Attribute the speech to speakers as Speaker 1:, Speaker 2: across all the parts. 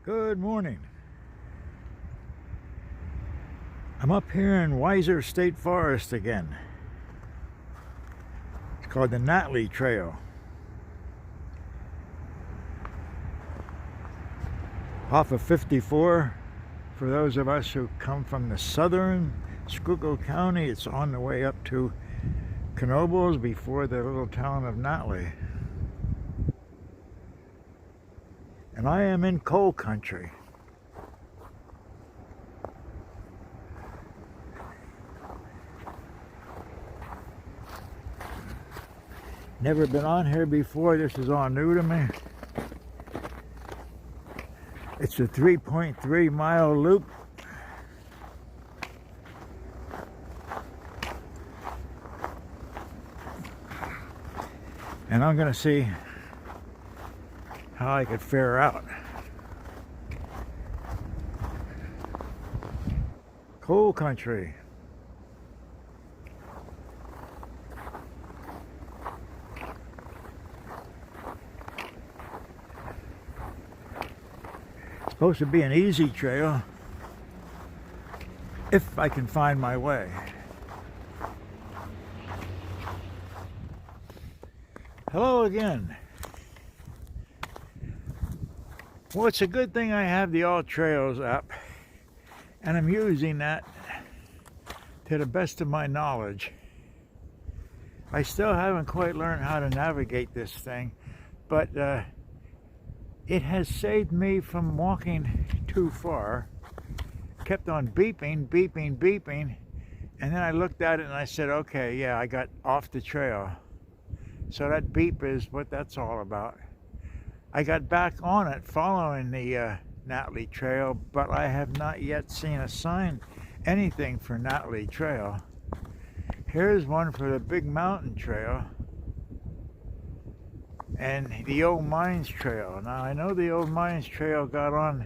Speaker 1: Good morning. I'm up here in Weiser State Forest again. It's called the Natalie Trail. Off of 54, for those of us who come from the southern Schuylkill County, it's on the way up to Knoebels before the little town of Natalie. And I am in coal country. Never been on here before. This is all new to me. It's a 3.3 mile loop. And I'm gonna see how I could fare out. Coal country. Supposed to be an easy trail if I can find my way. Hello again. Well, it's a good thing I have the All Trails app, and I'm using that to the best of my knowledge. I still haven't quite learned how to navigate this thing, but it has saved me from walking too far. Kept on beeping, and then I looked at it and I said, okay, yeah, I got off the trail. So that beep is what that's all about. I got back on it following the Natalie Trail, but I have not yet seen a sign, anything for Natalie Trail. Here's one for the Big Mountain Trail and the Old Mines Trail. Now I know the Old Mines Trail got on,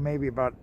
Speaker 1: maybe about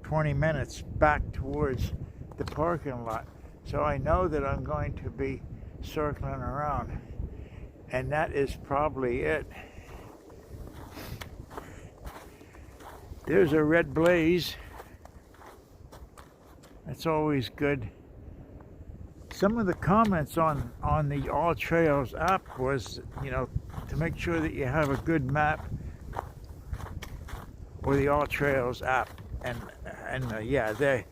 Speaker 1: 20 minutes back towards the parking lot. So I know that I'm going to be circling around, and that is probably it. There's a red blaze. That's always good. Some of the comments on the All Trails app was, to make sure that you have a good map or the All Trails app, and yeah, they're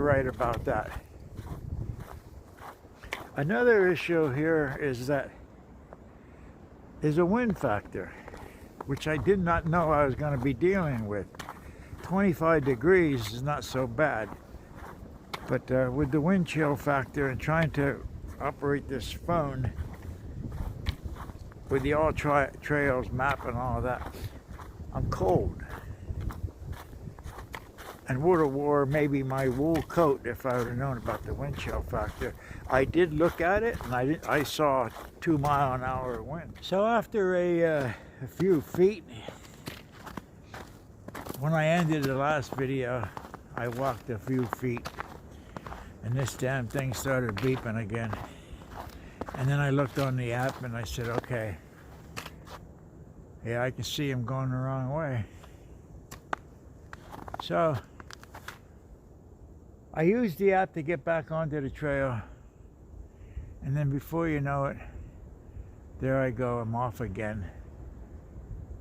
Speaker 1: right about that. Another issue here is that there's a wind factor, which I did not know I was going to be dealing with. 25 degrees is not so bad, but with the wind chill factor and trying to operate this phone with the All Trails map and all of that, I'm cold and would have wore maybe my wool coat if I would have known about the wind chill factor. I did look at it, and I saw 2 mile an hour wind. So after a few feet, when I ended the last video, I walked a few feet, and this damn thing started beeping again. And then I looked on the app and I said, okay, yeah, I can see him going the wrong way. So I used the app to get back onto the trail, and then before you know it, there I go, I'm off again.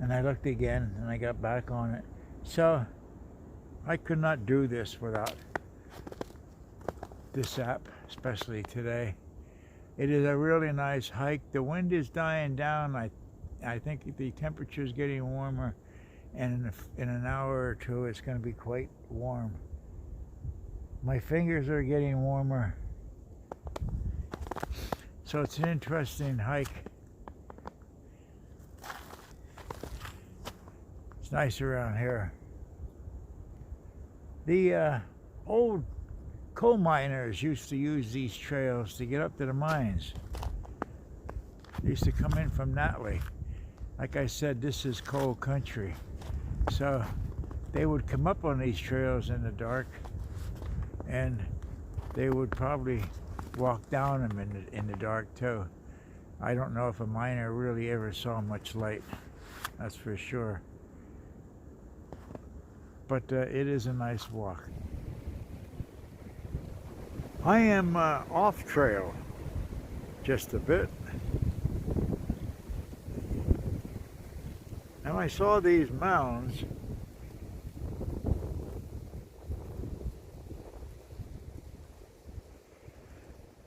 Speaker 1: And I looked again and I got back on it. So I could not do this without this app, especially today. It is a really nice hike. The wind is dying down. I think the temperature is getting warmer, and in an hour or two it's going to be quite warm. My fingers are getting warmer. So it's an interesting hike. It's nice around here. The old coal miners used to use these trails to get up to the mines. They used to come in from Natalie. Like I said, this is coal country. So they would come up on these trails in the dark, and they would probably walk down them in the dark too. I don't know if a miner really ever saw much light, that's for sure. but it is a nice walk. I am off trail just a bit, and I saw these mounds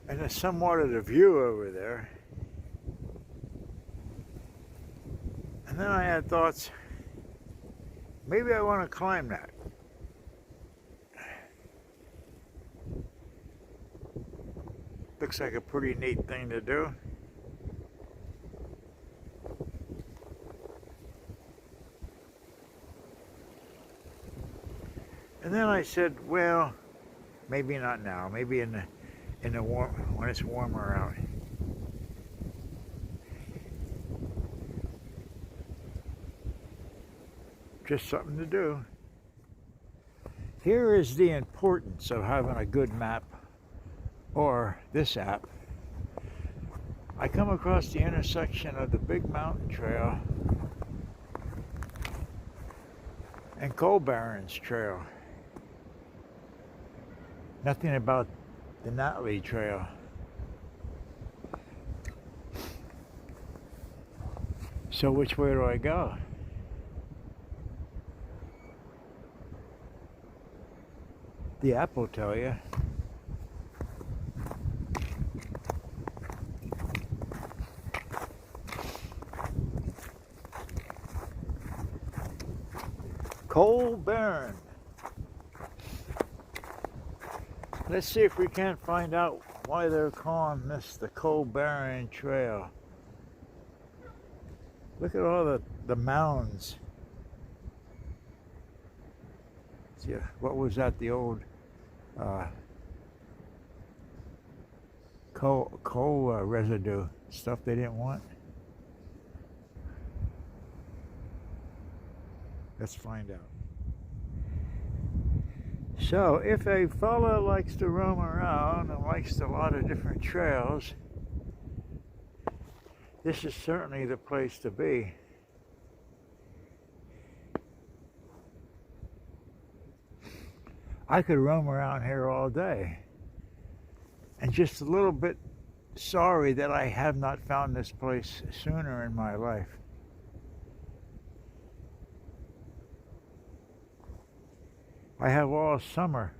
Speaker 1: and there's somewhat of the view over there. And then I had thoughts, maybe I want to climb that. Looks like a pretty neat thing to do. And then I said, well, maybe not now. Maybe in the warm, when it's warmer out. Just something to do. Here is the importance of having a good map, or this app. I come across the intersection of the Big Mountain Trail and Coal Barrens Trail. Nothing about the Natalie Trail. So which way do I go? The app will tell you. Coal Barren. Let's see if we can't find out why they're calling this the Coal Barren Trail. Look at all the mounds. See, what was that? The old coal residue stuff they didn't want. Let's find out. So, if a fella likes to roam around and likes a lot of different trails, this is certainly the place to be. I could roam around here all day, and just a little bit sorry that I have not found this place sooner in my life. I have all summer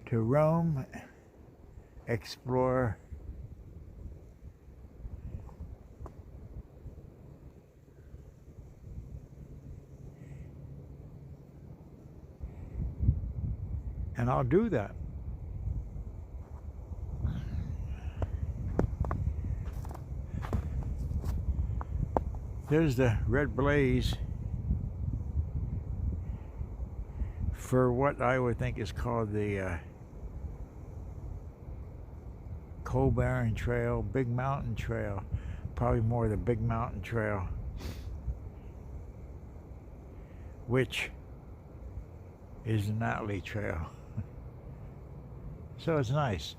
Speaker 1: to roam, explore, and I'll do that. There's the red blaze for what I would think is called the Coal Barren Trail, Big Mountain Trail, probably more the Big Mountain Trail, which is the Natalie Trail. So it's nice.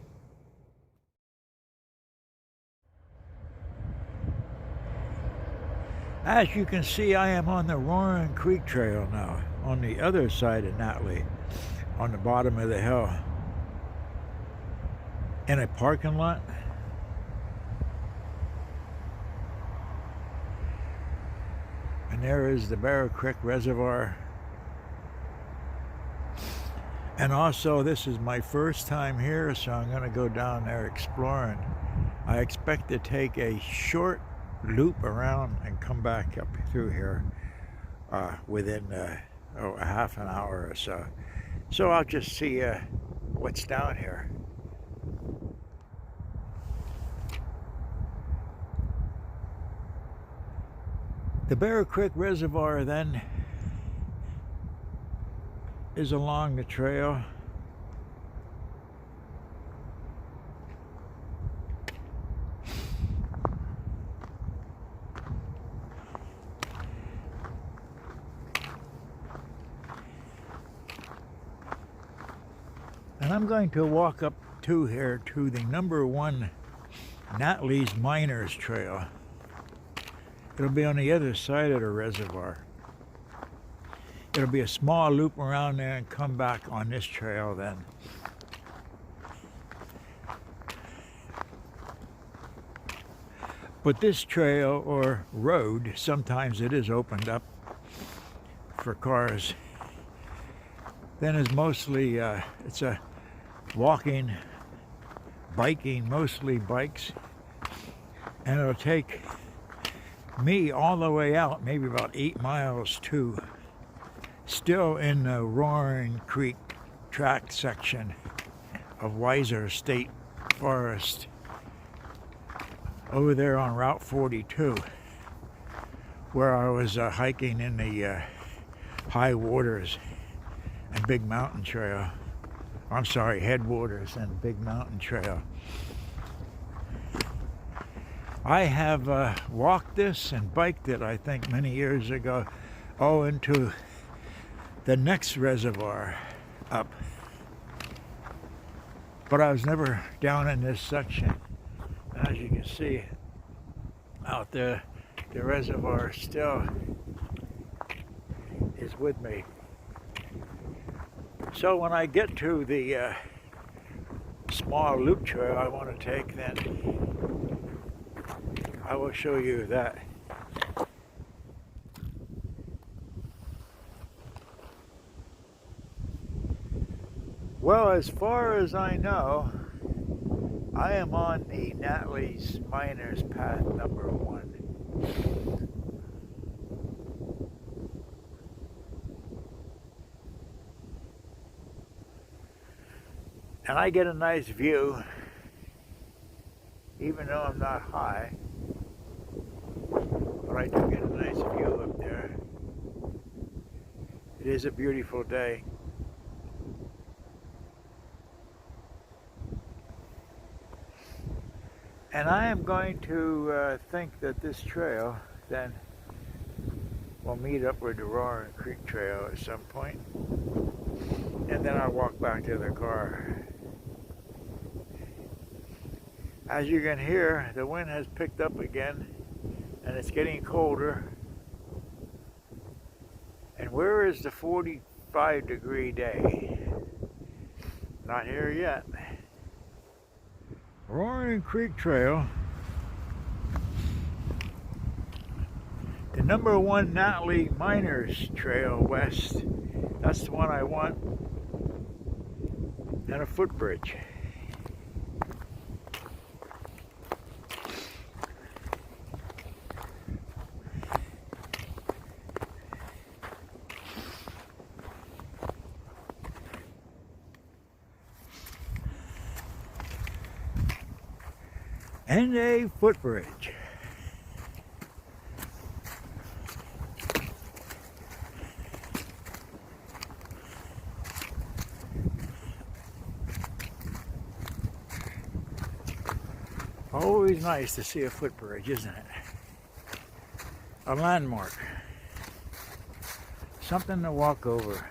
Speaker 1: As you can see, I am on the Roaring Creek Trail now, on the other side of Natalie, on the bottom of the hill, in a parking lot. And there is the Bear Creek Reservoir. And also, this is my first time here, so I'm going to go down there exploring. I expect to take a short loop around and come back up through here within a half an hour or so. So I'll just see what's down here. The Bear Creek Reservoir then is along the trail. And I'm going to walk up to here to the #1 Natalie's Miners Trail. It'll be on the other side of the reservoir. it'll be a small loop around there and come back on this trail then. But this trail or road, sometimes it is opened up for cars. Then is mostly, it's a walking, biking, mostly bikes. And it'll take me all the way out, maybe about 8 miles to, still in the Roaring Creek Tract section of Weiser State Forest, over there on Route 42, where I was hiking in the high waters and Big Mountain Trail. I'm sorry, headwaters and Big Mountain Trail. I have walked this and biked it, I think, many years ago, into the next reservoir up. But I was never down in this section. As you can see out there, the reservoir still is with me. So when I get to the small loop trail I want to take, then I will show you that. Well, as far as I know, I am on the Natalie's Miner's Path number 1. And I get a nice view, even though I'm not high. But I do get a nice view up there. It is a beautiful day. And I am going to think that this trail then will meet up with the Roaring Creek Trail at some point. And then I'll walk back to the car. As you can hear, the wind has picked up again and it's getting colder. And where is the 45-degree day? Not here yet. Roaring Creek Trail, the number 1 Natalie Miners Trail West. That's the one I want. And a footbridge. And a footbridge. Always nice to see a footbridge, isn't it? A landmark. Something to walk over.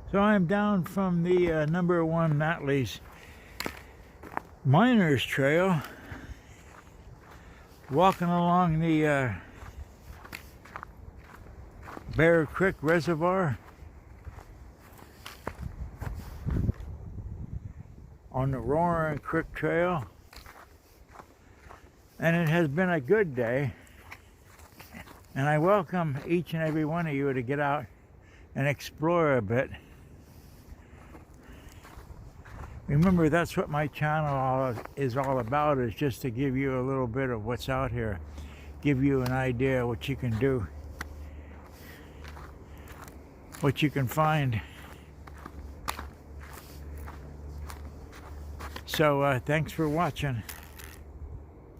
Speaker 1: So I'm down from the number 1 Natalie's Miners Trail, walking along the Bear Creek Reservoir on the Roaring Creek Trail. And it has been a good day. And I welcome each and every one of you to get out and explore a bit. Remember, that's what my channel is all about, is just to give you a little bit of what's out here. Give you an idea what you can do. What you can find. So, thanks for watching.